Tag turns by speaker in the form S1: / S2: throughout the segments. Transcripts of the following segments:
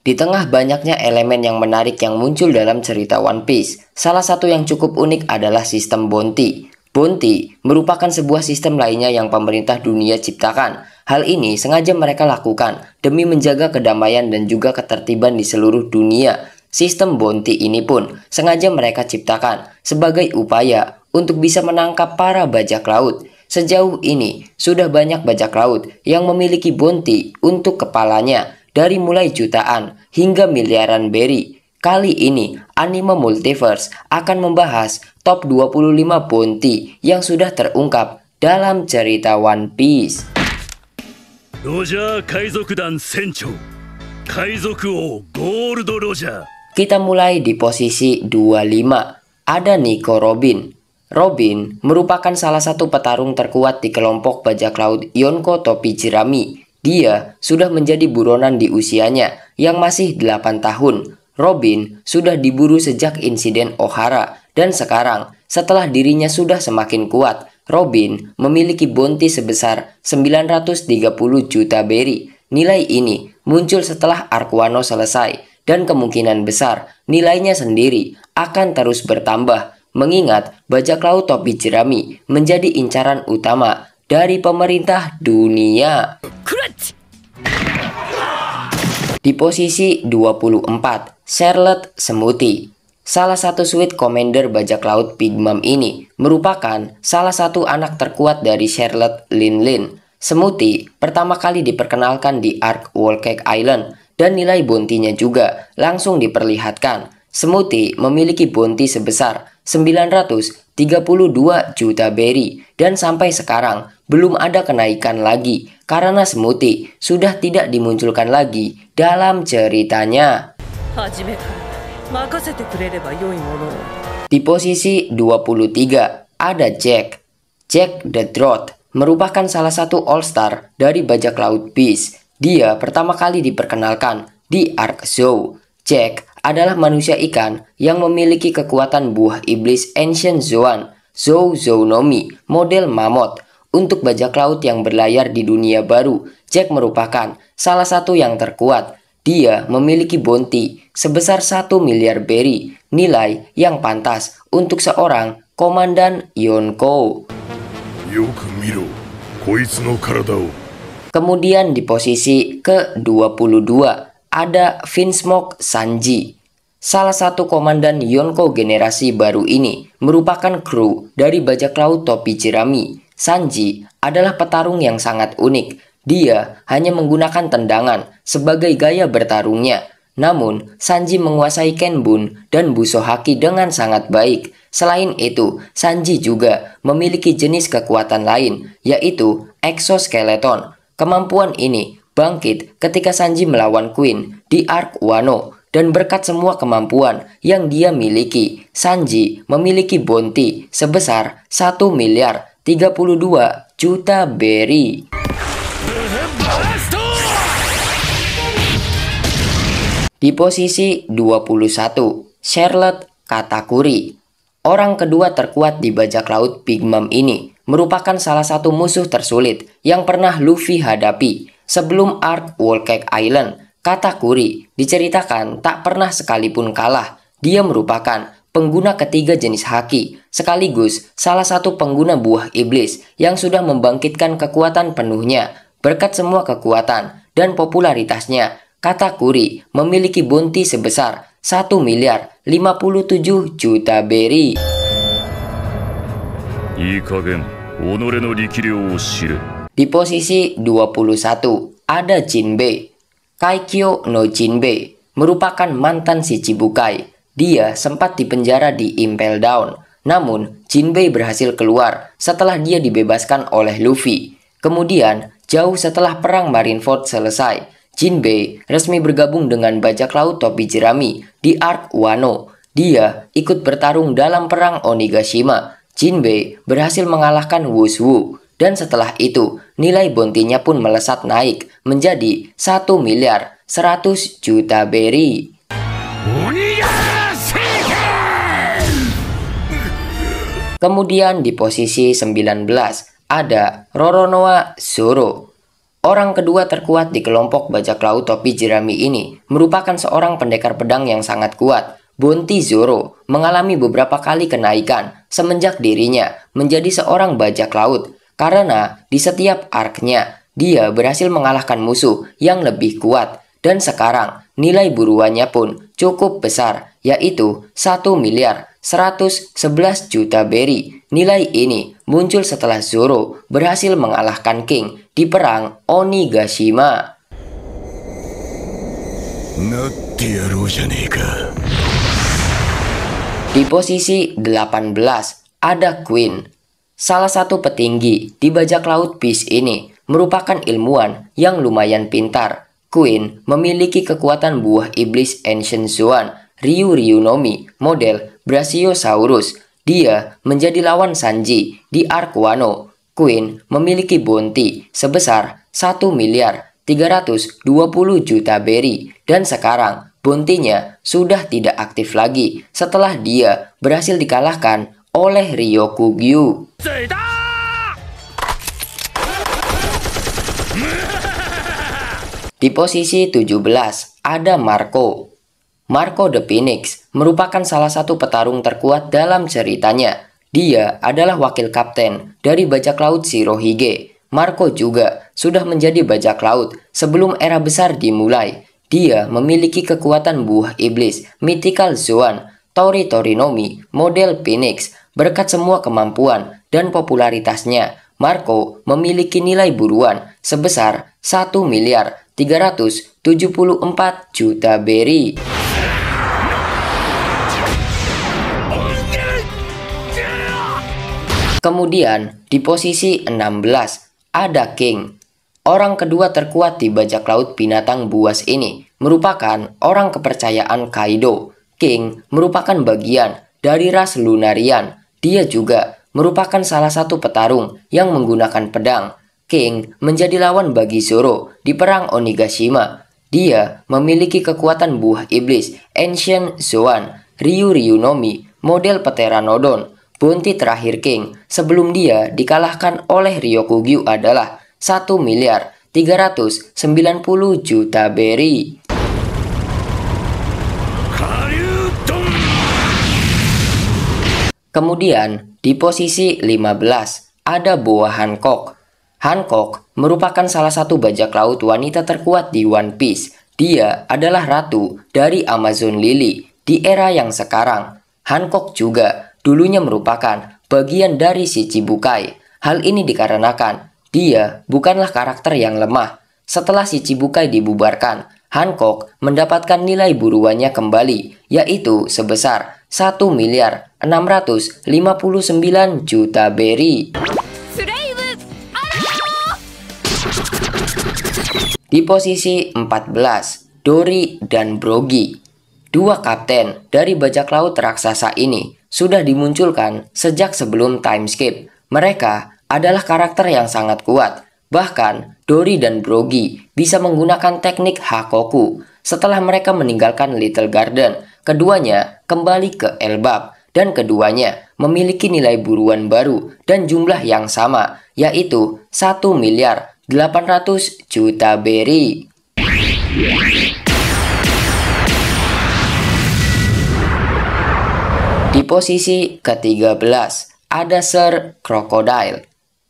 S1: Di tengah banyaknya elemen yang menarik yang muncul dalam cerita One Piece, salah satu yang cukup unik adalah sistem bounty. Bounty merupakan sebuah sistem lainnya yang pemerintah dunia ciptakan. Hal ini sengaja mereka lakukan demi menjaga kedamaian dan juga ketertiban di seluruh dunia. Sistem bounty ini pun sengaja mereka ciptakan sebagai upaya untuk bisa menangkap para bajak laut. Sejauh ini, sudah banyak bajak laut yang memiliki bounty untuk kepalanya, dari mulai jutaan hingga miliaran berry. Kali ini, Anime Multiverse akan membahas top 25 bounty yang sudah terungkap dalam cerita One Piece.
S2: Roger Kaizokudan Senchou, Kaizoku Gold Roger.
S1: Kita mulai di posisi 25. Ada Nico Robin. Robin merupakan salah satu petarung terkuat di kelompok bajak laut Yonko Topi Jerami. Dia sudah menjadi buronan di usianya yang masih 8 tahun. Robin sudah diburu sejak insiden Ohara, dan sekarang setelah dirinya sudah semakin kuat, Robin memiliki bounty sebesar 930 juta berry. Nilai ini muncul setelah arc Wano selesai, dan kemungkinan besar nilainya sendiri akan terus bertambah, mengingat bajak laut topi jerami menjadi incaran utama dari pemerintah dunia. Di posisi 24, Charlotte Smoothie. Salah satu Sweet Commander bajak laut Big Mom ini merupakan salah satu anak terkuat dari Charlotte Lin. Smoothie pertama kali diperkenalkan di arc Whole Cake Island, dan nilai bounty-nya juga langsung diperlihatkan. Smoothie memiliki bounty sebesar 932 juta berry, dan sampai sekarang belum ada kenaikan lagi karena Smoothie sudah tidak dimunculkan lagi dalam ceritanya. Di posisi 23 ada Jack. Jack the Drought merupakan salah satu all-star dari bajak laut Beast. Dia pertama kali diperkenalkan di arc Zou. Jack adalah manusia ikan yang memiliki kekuatan buah iblis Ancient Zoan, Zou Zounomi, model mammoth. Untuk bajak laut yang berlayar di dunia baru, Jack merupakan salah satu yang terkuat. Dia memiliki bounty sebesar 1 miliar berry, nilai yang pantas untuk seorang komandan Yonko. Kemudian di posisi ke-22 ada Vinsmoke Sanji. Salah satu komandan Yonko generasi baru ini merupakan kru dari bajak laut topi jerami. Sanji adalah petarung yang sangat unik. Dia hanya menggunakan tendangan sebagai gaya bertarungnya. Namun, Sanji menguasai Kenbun dan Busohaki dengan sangat baik. Selain itu, Sanji juga memiliki jenis kekuatan lain, yaitu Exoskeleton. Kemampuan ini bangkit ketika Sanji melawan Queen di arc Wano, dan berkat semua kemampuan yang dia miliki, Sanji memiliki bounty sebesar 1 miliar 32 juta berry. Di posisi 21, Charlotte Katakuri. Orang kedua terkuat di bajak laut Big Mom ini merupakan salah satu musuh tersulit yang pernah Luffy hadapi. Sebelum arc Whole Cake Island, Katakuri diceritakan tak pernah sekalipun kalah. Dia merupakan pengguna ketiga jenis haki, sekaligus salah satu pengguna buah iblis yang sudah membangkitkan kekuatan penuhnya. Berkat semua kekuatan dan popularitasnya, Katakuri memiliki bounty sebesar 1 miliar 57 juta berry. Di posisi 21 ada Jinbei. Kaikyo no Jinbei merupakan mantan si Chibukai. Dia sempat dipenjara di Impel Down. Namun, Jinbei berhasil keluar setelah dia dibebaskan oleh Luffy. Kemudian, jauh setelah perang Marineford selesai, Jinbei resmi bergabung dengan bajak laut topi jerami di arc Wano. Dia ikut bertarung dalam perang Onigashima. Jinbei berhasil mengalahkan Wushu, dan setelah itu nilai bounty-nya pun melesat naik menjadi 1 miliar 100 juta berry. Kemudian di posisi 19 ada Roronoa Zoro. Orang kedua terkuat di kelompok bajak laut topi jerami ini merupakan seorang pendekar pedang yang sangat kuat. Bounty Zoro mengalami beberapa kali kenaikan semenjak dirinya menjadi seorang bajak laut, karena di setiap arc-nya dia berhasil mengalahkan musuh yang lebih kuat. Dan sekarang nilai buruannya pun cukup besar, yaitu 1.111 juta berry. Nilai ini muncul setelah Zoro berhasil mengalahkan King di perang Onigashima. Di posisi 18 ada Queen. Salah satu petinggi di bajak laut Beast ini merupakan ilmuwan yang lumayan pintar. Queen memiliki kekuatan buah iblis Ancient Zoan Ryuryunomi model Brachiosaurus. Dia menjadi lawan Sanji di arc Wano. Queen memiliki bounty sebesar 1.320 juta berry, dan sekarang bounty-nya sudah tidak aktif lagi setelah dia berhasil dikalahkan oleh Ryokugyu. Di posisi 17 ada Marco. Marco the Phoenix merupakan salah satu petarung terkuat dalam ceritanya. Dia adalah wakil kapten dari bajak laut Shirohige. Marco juga sudah menjadi bajak laut sebelum era besar dimulai. Dia memiliki kekuatan buah iblis Mythical Zoan Tori-Torinomi model Phoenix. Berkat semua kemampuan dan popularitasnya, Marco memiliki nilai buruan sebesar 1.374 juta berry. Kemudian di posisi 16 ada King. Orang kedua terkuat di bajak laut binatang buas ini merupakan orang kepercayaan Kaido. King merupakan bagian dari ras Lunarian. Dia juga merupakan salah satu petarung yang menggunakan pedang. King menjadi lawan bagi Zoro di perang Onigashima. Dia memiliki kekuatan buah iblis Ancient Zoan Ryuryunomi model Pteranodon. Bounty terakhir King sebelum dia dikalahkan oleh Ryokugyu adalah 1.390 juta berry. Kemudian di posisi 15 ada Boa Hancock. Hancock merupakan salah satu bajak laut wanita terkuat di One Piece. Dia adalah ratu dari Amazon Lily di era yang sekarang. Hancock juga dulunya merupakan bagian dari Shichibukai. Hal ini dikarenakan dia bukanlah karakter yang lemah. Setelah Shichibukai dibubarkan, Hancock mendapatkan nilai buruannya kembali, yaitu sebesar 1.659 juta berry. Di posisi 14, Dory dan Brogy. Dua kapten dari bajak laut raksasa ini sudah dimunculkan sejak sebelum time skip. Mereka adalah karakter yang sangat kuat. Bahkan Dory dan Brogy bisa menggunakan teknik Hakoku. Setelah mereka meninggalkan Little Garden, keduanya kembali ke Elbap dan keduanya memiliki nilai buruan baru dan jumlah yang sama, yaitu 1.800 juta berry. Di posisi ke-13 ada Sir Crocodile.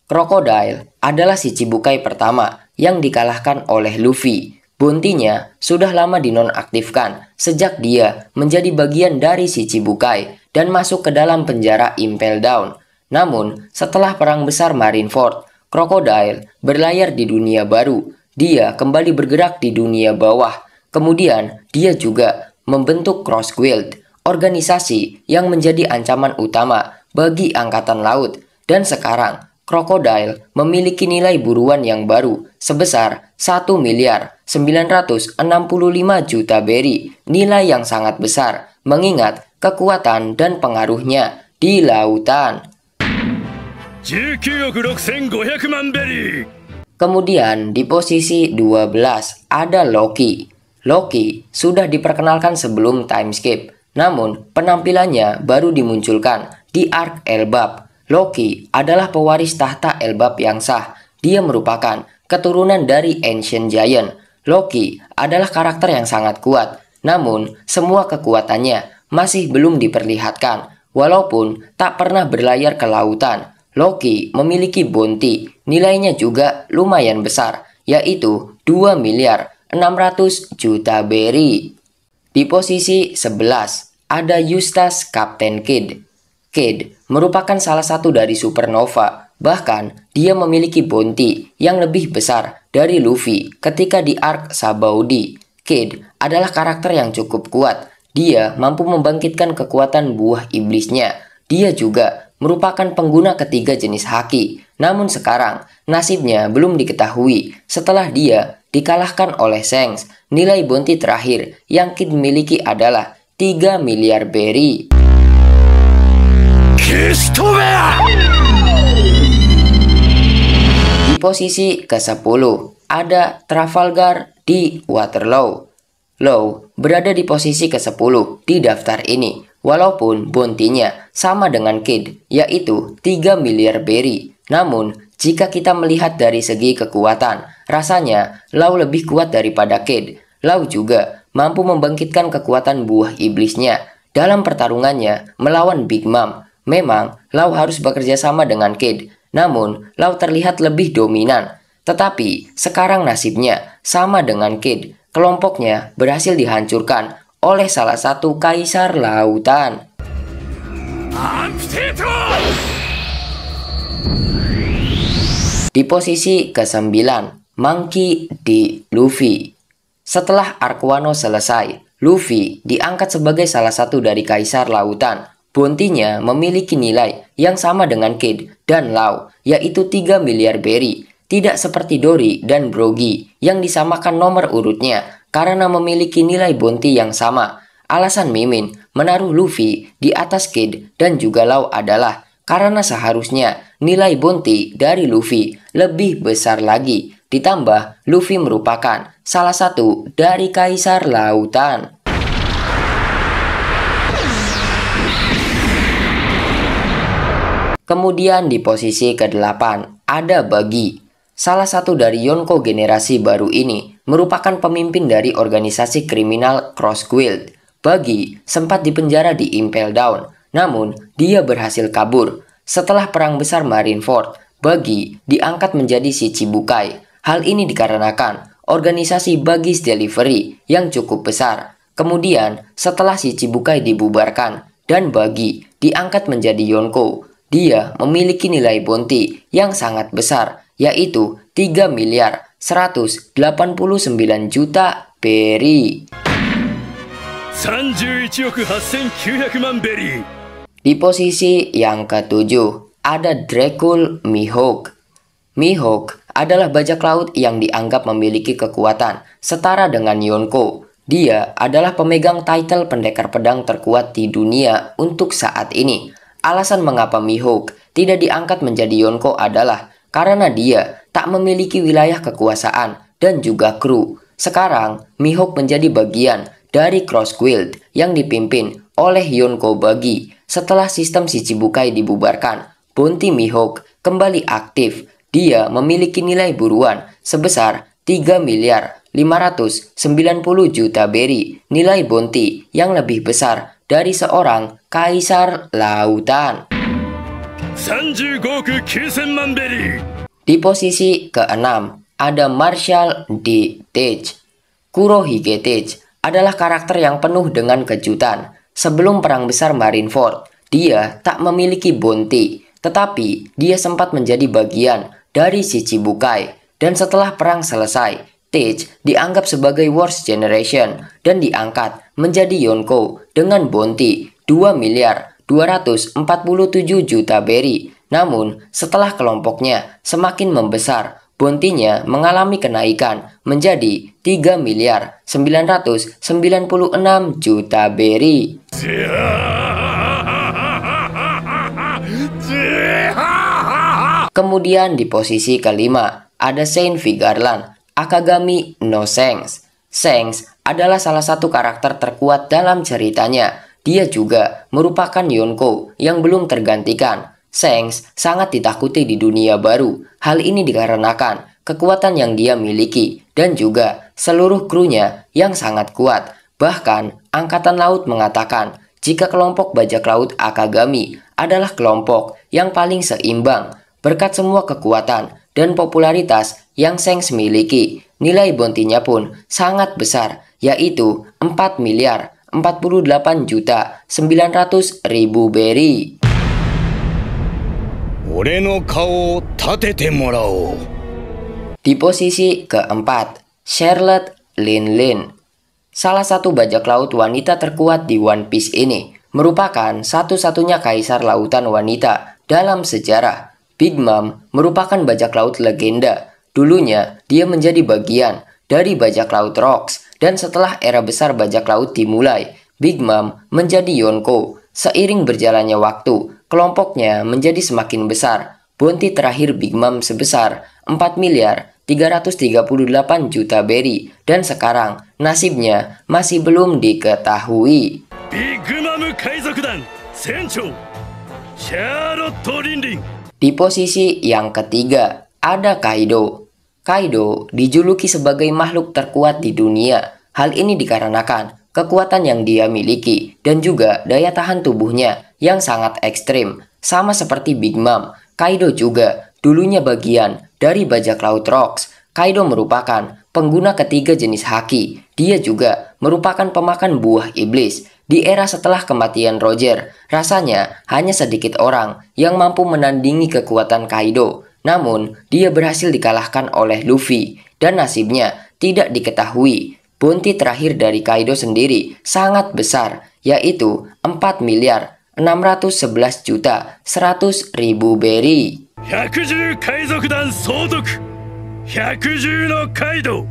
S1: Crocodile adalah Shichibukai pertama yang dikalahkan oleh Luffy. Bounty-nya sudah lama dinonaktifkan sejak dia menjadi bagian dari Shichibukai dan masuk ke dalam penjara Impel Down. Namun, setelah perang besar Marineford, Crocodile berlayar di dunia baru. Dia kembali bergerak di dunia bawah. Kemudian, dia juga membentuk Cross Guild, organisasi yang menjadi ancaman utama bagi angkatan laut. Dan sekarang, Crocodile memiliki nilai buruan yang baru sebesar 1.965 juta berry, nilai yang sangat besar mengingat kekuatan dan pengaruhnya di lautan.
S2: 19,600,000 berry.
S1: Kemudian di posisi 12 ada Loki. Loki sudah diperkenalkan sebelum time skip, namun penampilannya baru dimunculkan di arc Elbap. Loki adalah pewaris tahta Elbap yang sah. Dia merupakan keturunan dari Ancient Giant. Loki adalah karakter yang sangat kuat, namun semua kekuatannya masih belum diperlihatkan. Walaupun tak pernah berlayar ke lautan, Loki memiliki bounty, nilainya juga lumayan besar, yaitu 2.600.000.000 berry. Di posisi 11, ada Eustace Captain Kidd. Kidd merupakan salah satu dari supernova, bahkan dia memiliki bounty yang lebih besar dari Luffy ketika di arc Sabaody. Kidd adalah karakter yang cukup kuat, dia mampu membangkitkan kekuatan buah iblisnya. Dia juga merupakan pengguna ketiga jenis haki, namun sekarang nasibnya belum diketahui setelah dia dikalahkan oleh Shanks. Nilai bounty terakhir yang Kidd miliki adalah 3 miliar berry. Di posisi ke-10 ada Trafalgar di Waterloo. Law berada di posisi ke-10 di daftar ini, walaupun bounty-nya sama dengan Kidd, yaitu 3 miliar berry. Namun, jika kita melihat dari segi kekuatan, rasanya Law lebih kuat daripada Kidd. Law juga mampu membangkitkan kekuatan buah iblisnya dalam pertarungannya melawan Big Mom. Memang, Law harus bekerja sama dengan Kidd, namun Law terlihat lebih dominan. Tetapi, sekarang nasibnya sama dengan Kidd. Kelompoknya berhasil dihancurkan oleh salah satu kaisar lautan. Di posisi ke-9, Monkey D. Luffy. Setelah arc Wano selesai, Luffy diangkat sebagai salah satu dari kaisar lautan. Bounty-nya memiliki nilai yang sama dengan Kidd dan Law, yaitu 3 miliar berry. Tidak seperti Dory dan Brogy yang disamakan nomor urutnya karena memiliki nilai bounty yang sama. Alasan Mimin menaruh Luffy di atas Kidd dan juga Law adalah karena seharusnya nilai bounty dari Luffy lebih besar lagi. Ditambah Luffy merupakan salah satu dari kaisar lautan. Kemudian di posisi ke-8 ada Buggy. Salah satu dari Yonko generasi baru ini merupakan pemimpin dari organisasi kriminal Cross Guild. Buggy sempat dipenjara di Impel Down, namun dia berhasil kabur. Setelah perang besar Marineford, Buggy diangkat menjadi Shichibukai. Hal ini dikarenakan organisasi Buggy's Delivery yang cukup besar. Kemudian setelah Shichibukai dibubarkan dan Buggy diangkat menjadi Yonko, dia memiliki nilai bounty yang sangat besar, yaitu 3 miliar 189 juta berry. Di posisi yang ke-7 ada Dracul Mihawk. Mihawk adalah bajak laut yang dianggap memiliki kekuatan setara dengan Yonko. Dia adalah pemegang title pendekar pedang terkuat di dunia untuk saat ini. Alasan mengapa Mihawk tidak diangkat menjadi Yonko adalah karena dia tak memiliki wilayah kekuasaan dan juga kru. Sekarang, Mihawk menjadi bagian dari Cross Guild yang dipimpin oleh Yonko Buggy. Setelah sistem Shichibukai dibubarkan, bounty Mihawk kembali aktif. Dia memiliki nilai buruan sebesar 3 miliar 590 juta berry, nilai bounty yang lebih besar dari seorang kaisar lautan. Di posisi ke-6 ada Marshall D. Teach. Kurohige Teach adalah karakter yang penuh dengan kejutan. Sebelum perang besar Marineford, dia tak memiliki bounty, tetapi dia sempat menjadi bagian dari Shichibukai. Dan setelah perang selesai, Teach dianggap sebagai Worst Generation dan diangkat menjadi Yonko dengan bounty 2 miliar 247 juta berry. Namun, setelah kelompoknya semakin membesar, bounty-nya mengalami kenaikan menjadi 3 miliar 996 juta berry. Kemudian di posisi kelima ada Saint Vigarland, Akagami no Shanks. Shanks adalah salah satu karakter terkuat dalam ceritanya. Dia juga merupakan Yonko yang belum tergantikan. Shanks sangat ditakuti di dunia baru. Hal ini dikarenakan kekuatan yang dia miliki, dan juga seluruh krunya yang sangat kuat. Bahkan, Angkatan Laut mengatakan jika kelompok bajak laut Akagami adalah kelompok yang paling seimbang. Berkat semua kekuatan dan popularitas yang Shanks miliki, nilai bounty-nya pun sangat besar, yaitu 4.048.900.000 berry.
S2: 俺の顔を立ててもらおう。
S1: Di posisi keempat, Charlotte Lin. Salah satu bajak laut wanita terkuat di One Piece ini, merupakan satu-satunya kaisar lautan wanita dalam sejarah. Big Mom merupakan bajak laut legenda. Dulunya, dia menjadi bagian dari bajak laut Rocks, dan setelah era besar bajak laut dimulai, Big Mom menjadi Yonko. Seiring berjalannya waktu, kelompoknya menjadi semakin besar. Bounty terakhir Big Mom sebesar 4.338.000.000 berry, dan sekarang nasibnya masih belum diketahui.
S2: ビッグマム海賊団船長シャーロット・リンリン。
S1: Di posisi yang ketiga, ada Kaido. Kaido dijuluki sebagai makhluk terkuat di dunia. Hal ini dikarenakan kekuatan yang dia miliki dan juga daya tahan tubuhnya yang sangat ekstrim. Sama seperti Big Mom, Kaido juga dulunya bagian dari bajak laut Rocks. Kaido merupakan pengguna ketiga jenis haki. Dia juga merupakan pemakan buah iblis. Di era setelah kematian Roger, rasanya hanya sedikit orang yang mampu menandingi kekuatan Kaido. Namun, dia berhasil dikalahkan oleh Luffy, dan nasibnya tidak diketahui. Bounty terakhir dari Kaido sendiri sangat besar, yaitu 4.611.100.000 berry.
S2: 110海賊団総督110のカイドウ。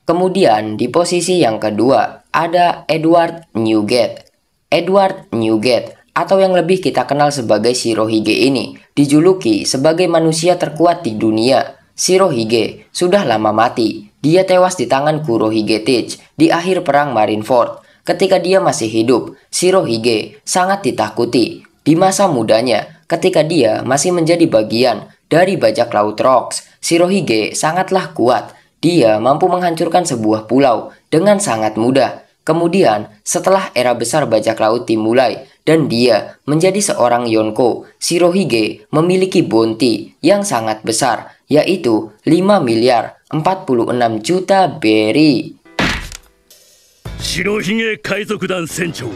S1: Kemudian di posisi yang kedua ada Edward Newgate. Edward Newgate, atau yang lebih kita kenal sebagai Shirohige ini, dijuluki sebagai manusia terkuat di dunia. Shirohige sudah lama mati. Dia tewas di tangan Kurohige Teach di akhir perang Marineford. Ketika dia masih hidup, Shirohige sangat ditakuti. Di masa mudanya, ketika dia masih menjadi bagian dari bajak laut Rocks, Shirohige sangatlah kuat. Dia mampu menghancurkan sebuah pulau dengan sangat mudah. Kemudian, setelah era besar bajak laut dimulai dan dia menjadi seorang Yonko, Shirohige memiliki bounty yang sangat besar, yaitu 5.046.000.000 berry.
S2: 白ひげ海賊団船長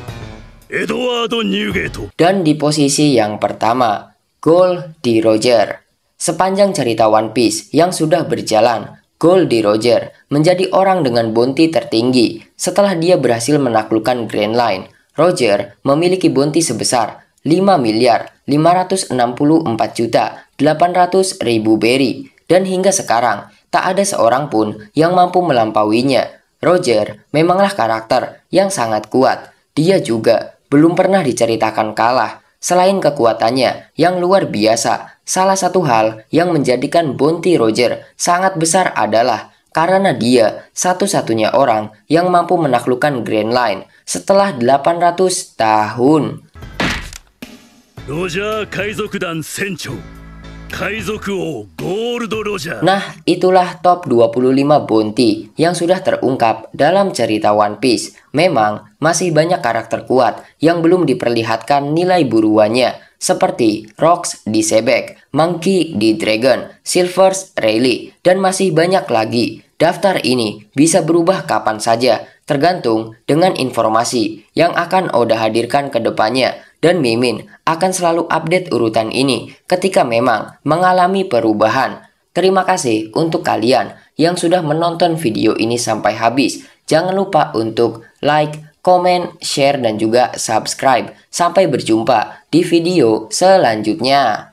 S2: エドワード・ニューゲート。
S1: Dan di posisi yang pertama, Gold D. Roger. Sepanjang cerita One Piece yang sudah berjalan, Gold D. Roger menjadi orang dengan bounty tertinggi setelah dia berhasil menaklukkan Grand Line. Roger memiliki bounty sebesar 5.564.800.000 berry, dan hingga sekarang tak ada seorang pun yang mampu melampauinya. Roger memanglah karakter yang sangat kuat. Dia juga belum pernah diceritakan kalah. Selain kekuatannya yang luar biasa, salah satu hal yang menjadikan bounty Roger sangat besar adalah karena dia satu-satunya orang yang mampu menaklukkan Grand Line setelah 800 tahun.
S2: ロジャー海賊団船長海賊王ゴールド・ロジャー。
S1: Nah, itulah top 25 bounty yang sudah terungkap dalam cerita One Piece. Memang masih banyak karakter kuat yang belum diperlihatkan nilai buruannya, seperti Rocks di Sebek, Monkey di Dragon, Silvers Rayleigh, dan masih banyak lagi. Daftar ini bisa berubah kapan saja, tergantung dengan informasi yang akan Oda hadirkan ke depannya. Dan Mimin akan selalu update urutan ini ketika memang mengalami perubahan. Terima kasih untuk kalian yang sudah menonton video ini sampai habis. Jangan lupa untuk like, komen, share, dan juga subscribe. Sampai berjumpa di video selanjutnya.